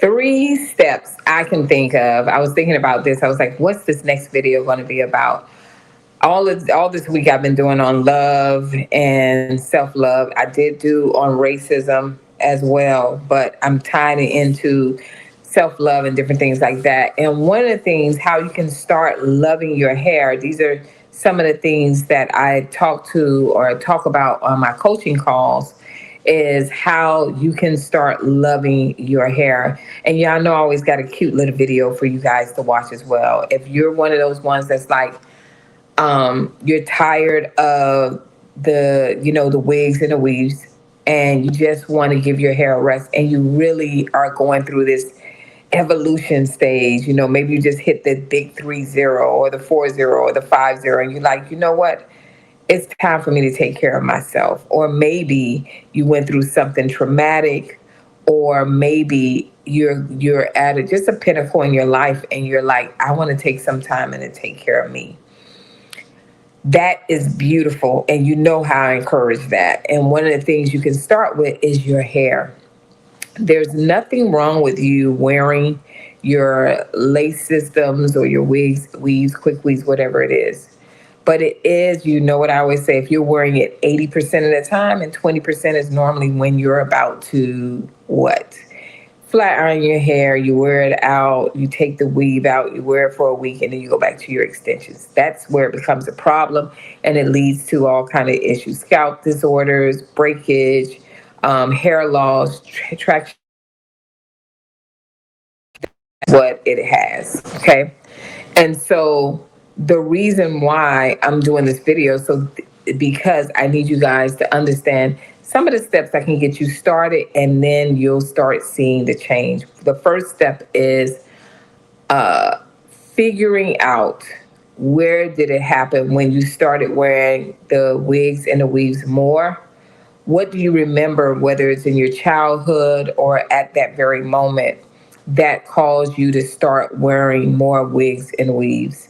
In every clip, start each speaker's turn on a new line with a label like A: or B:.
A: Three steps I can think of. I was thinking about this. I was like, what's this next video going to be about? All this week I've been doing on love and self-love. I did do on racism as well, but I'm tying it into self-love and different things like that. And one of the things, how you can start loving your hair, these are some of the things that I talk about on my coaching calls, is how you can start loving your hair. And y'all know I always got a cute little video for you guys to watch as well. If you're one of those ones that's like, you're tired of the wigs and the weaves, and you just want to give your hair a rest, and you really are going through this evolution stage. Maybe you just hit the big 3-0 or the 4-0 or the 5-0, and you're like, you know what? It's time for me to take care of myself. Or maybe you went through something traumatic, or maybe you're at just a pinnacle in your life, and you're like, I want to take some time and to take care of me. That is beautiful, and you know how I encourage that. And one of the things you can start with is your hair. There's nothing wrong with you wearing your lace systems or your wigs, weaves, quick weaves, whatever it is. But it is, you know what I always say, if you're wearing it 80% of the time, and 20% is normally when you're about to what? Flat iron your hair, you wear it out, you take the weave out, you wear it for a week, and then you go back to your extensions. That's where it becomes a problem, and it leads to all kind of issues: scalp disorders, breakage, hair loss, traction. What it has, okay? And so the reason why I'm doing this video, because I need you guys to understand some of the steps that can get you started, and then you'll start seeing the change. The first step is figuring out, where did it happen when you started wearing the wigs and the weaves more? What do you remember, whether it's in your childhood or at that very moment, that caused you to start wearing more wigs and weaves?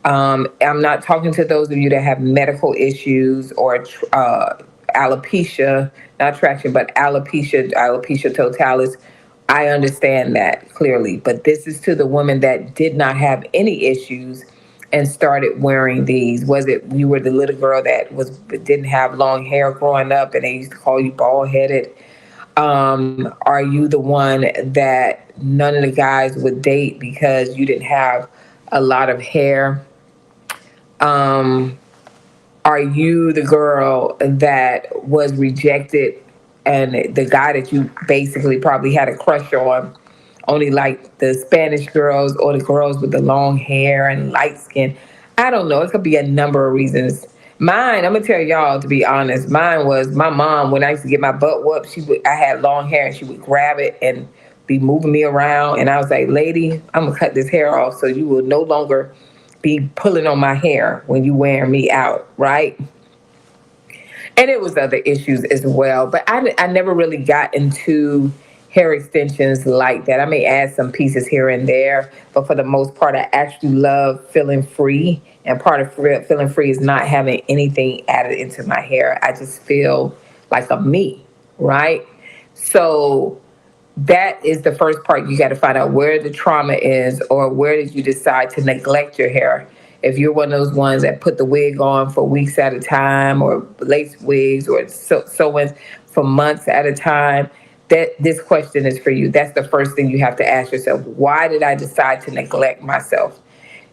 A: I'm not talking to those of you that have medical issues or alopecia, not traction, but alopecia totalis. I understand that clearly, but this is to the woman that did not have any issues and started wearing these. Was it you were the little girl that didn't have long hair growing up, and they used to call you bald headed? Are you the one that none of the guys would date because you didn't have a lot of hair? Um, are you the girl that was rejected, and the guy that you basically probably had a crush on only like the Spanish girls or the girls with the long hair and light skin? I don't know. It could be a number of reasons. Mine, I'm gonna tell y'all, to be honest, mine was my mom. When I used to get my butt whooped, I had long hair, and she would grab it and be moving me around, and I was like, lady, I'm gonna cut this hair off so you will no longer be pulling on my hair when you wear me out, right? And it was other issues as well. But I never really got into hair extensions like that. I may add some pieces here and there, but for the most part, I actually love feeling free. And part of feeling free is not having anything added into my hair. I just feel like a me, right? So that is the first part. You got to find out where the trauma is, or where did you decide to neglect your hair. If you're one of those ones that put the wig on for weeks at a time, or lace wigs, or sewing for months at a time, that this question is for you. That's the first thing you have to ask yourself. Why did I decide to neglect myself?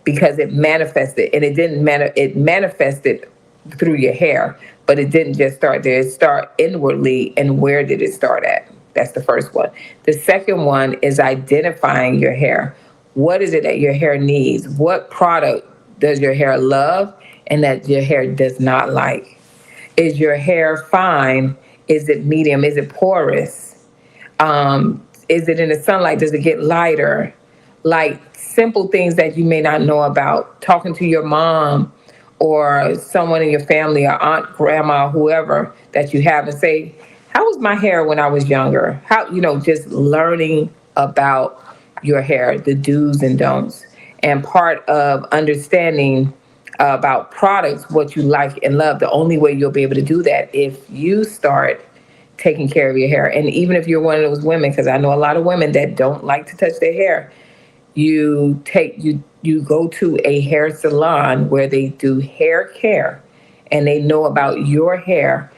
A: Because it manifested, and it manifested through your hair, but it didn't just start there. It started inwardly, and where did it start at? That's the first one. The second one is identifying your hair. What is it that your hair needs? What product does your hair love and that your hair does not like? Is your hair fine? Is it medium? Is it porous? Is it in the sunlight? Does it get lighter? Like simple things that you may not know about. Talking to your mom or someone in your family, or aunt, grandma, whoever that you have, and say, how was my hair when I was younger? Just learning about your hair, the do's and don'ts. And part of understanding about products, what you like and love, the only way you'll be able to do that if you start taking care of your hair. And even if you're one of those women, because I know a lot of women that don't like to touch their hair, you go to a hair salon where they do hair care and they know about your hair,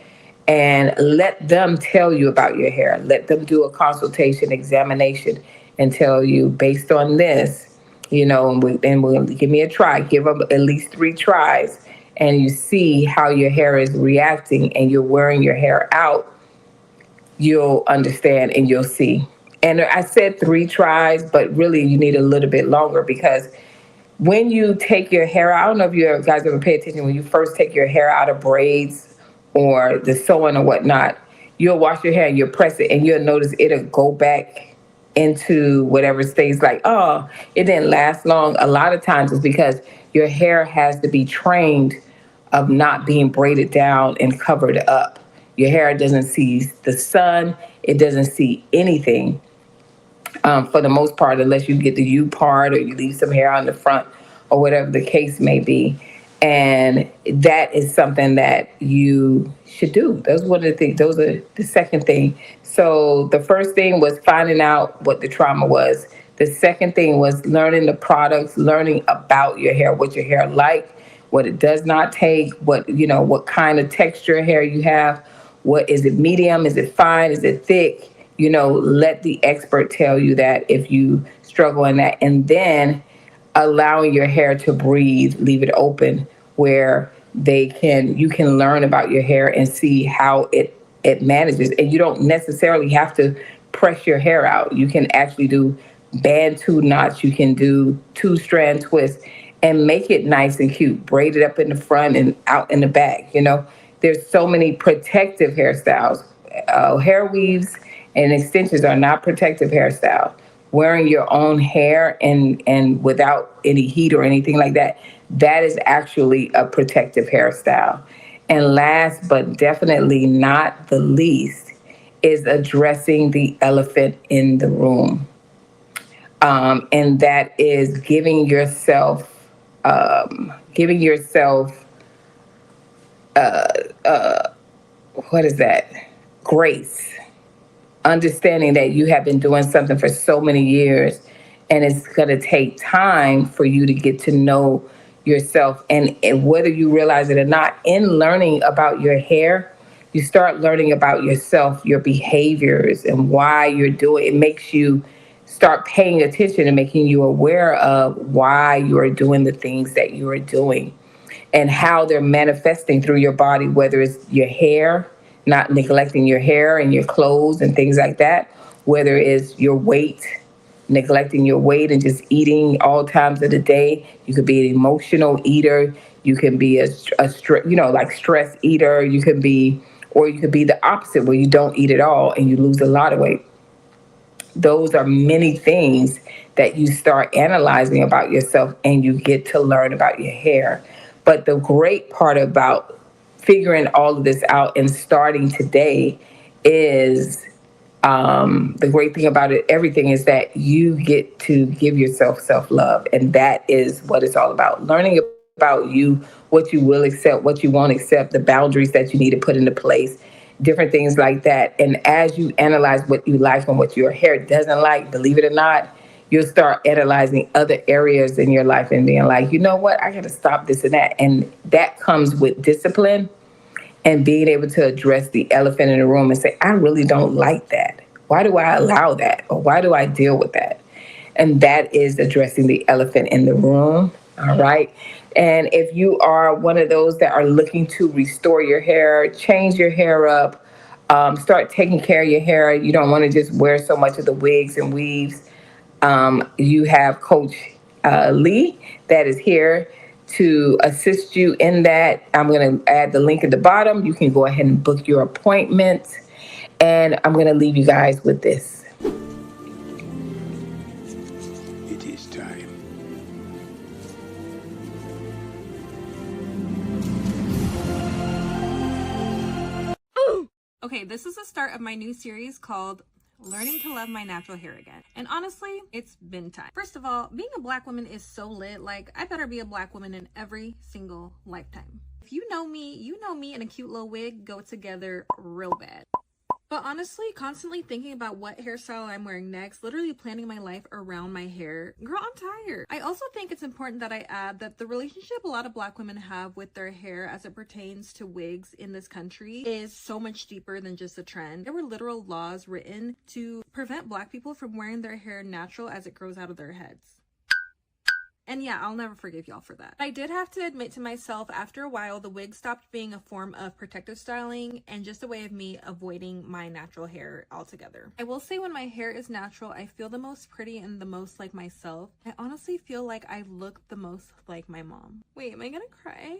A: and let them tell you about your hair. Let them do a consultation examination and tell you, based on this, and we'll give me a try. Give them at least 3 tries, and you see how your hair is reacting, and you're wearing your hair out. You'll understand and you'll see. And I said 3 tries, but really you need a little bit longer, because when you take your hair out, I don't know if you guys ever pay attention, when you first take your hair out of braids or the sewing or whatnot, you'll wash your hair and you'll press it and you'll notice it'll go back into whatever stays, like, oh, it didn't last long. A lot of times it's because your hair has to be trained of not being braided down and covered up. Your hair doesn't see the sun, it doesn't see anything, for the most part, unless you get the U part or you leave some hair on the front or whatever the case may be. And that is something that you should do. Those one of the things. Those are the second thing. So the first thing was finding out what the trauma was. The second thing was learning the products, learning about your hair, what your hair like, what it does not take, what kind of texture hair you have. What is it, medium? Is it fine? Is it thick? Let the expert tell you that if you struggle in that. And then allowing your hair to breathe, leave it open, where you can learn about your hair and see how it manages. And you don't necessarily have to press your hair out. You can actually do bantu knots. You can do 2-strand twists and make it nice and cute. Braid it up in the front and out in the back. There's so many protective hairstyles. Hair weaves and extensions are not protective hairstyle. Wearing your own hair and without any heat or anything like that, that is actually a protective hairstyle. And last but definitely not the least is addressing the elephant in the room. And that is giving yourself, um, giving yourself, what is that? Grace. Understanding that you have been doing something for so many years, and it's going to take time for you to get to know yourself. And whether you realize it or not, in learning about your hair, you start learning about yourself, your behaviors, and why you're doing it. It makes you start paying attention and making you aware of why you are doing the things that you are doing and how they're manifesting through your body, whether it's your hair, not neglecting your hair and your clothes and things like that, whether it's your weight, neglecting your weight and just eating all times of the day. You could be an emotional eater. You can be like stress eater. Or you could be the opposite, where you don't eat at all and you lose a lot of weight. Those are many things that you start analyzing about yourself, and you get to learn about your hair. But the great part about figuring all of this out and starting today is, the great thing about it, everything, is that you get to give yourself self-love. And that is what it's all about. Learning about you, what you will accept, what you won't accept, the boundaries that you need to put into place, different things like that. And as you analyze what you like and what your hair doesn't like, believe it or not, you'll start analyzing other areas in your life and being like, you know what, I got to stop this and that. And that comes with discipline and being able to address the elephant in the room and say, I really don't like that. Why do I allow that? Or why do I deal with that? And that is addressing the elephant in the room. All right. And if you are one of those that are looking to restore your hair, change your hair up, start taking care of your hair, you don't want to just wear so much of the wigs and weaves. You have Coach Lee that is here to assist you in that. I'm going to add the link at the bottom. You can go ahead and book your appointment. And I'm going to leave you guys with this.
B: It is time.
C: Okay, this is the start of my new series called Learning to Love My Natural Hair Again. And honestly, it's been time. First of all, being a black woman is so lit. Like, I better be a black woman in every single lifetime. If you know me and a cute little wig go together real bad. But honestly, constantly thinking about what hairstyle I'm wearing next, literally planning my life around my hair, girl, I'm tired. I also think it's important that I add that the relationship a lot of Black women have with their hair as it pertains to wigs in this country is so much deeper than just a trend. There were literal laws written to prevent Black people from wearing their hair natural as it grows out of their heads. And yeah, I'll never forgive y'all for that. I did have to admit to myself after a while, the wig stopped being a form of protective styling and just a way of me avoiding my natural hair altogether. I will say when my hair is natural, I feel the most pretty and the most like myself. I honestly feel like I look the most like my mom. Wait, am I gonna cry?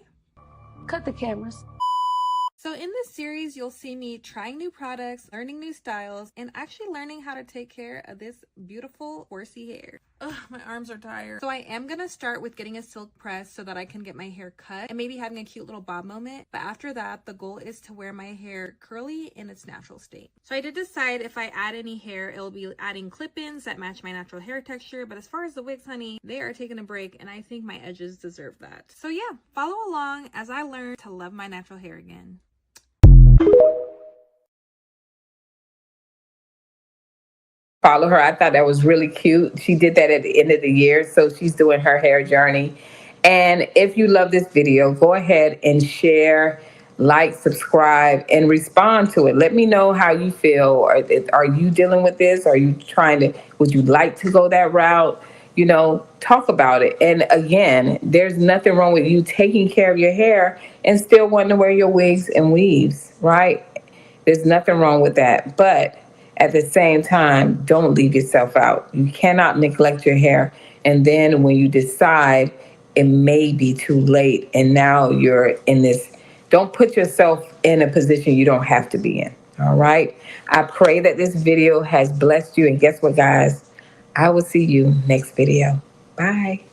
D: Cut the cameras.
C: So in this series, you'll see me trying new products, learning new styles, and actually learning how to take care of this beautiful horsey hair. Ugh, my arms are tired. So I am gonna start with getting a silk press so that I can get my hair cut and maybe having a cute little bob moment. But after that, the goal is to wear my hair curly in its natural state. So I did decide if I add any hair, it'll be adding clip-ins that match my natural hair texture. But as far as the wigs, honey, they are taking a break and I think my edges deserve that. So yeah, follow along as I learn to love my natural hair again.
A: Follow her. I thought that was really cute. She did that at the end of the year, so she's doing her hair journey. And if you love this video, go ahead and share, like, subscribe, and respond to it. Let me know how you feel. Are you dealing with this? Are you trying to, would you like to go that route? You know, talk about it. And again, there's nothing wrong with you taking care of your hair and still wanting to wear your wigs and weaves, right? There's nothing wrong with that. But at the same time, don't leave yourself out. You cannot neglect your hair. And then when you decide, it may be too late. And now you're in this, don't put yourself in a position you don't have to be in. All right. I pray that this video has blessed you. And guess what, guys? I will see you next video. Bye.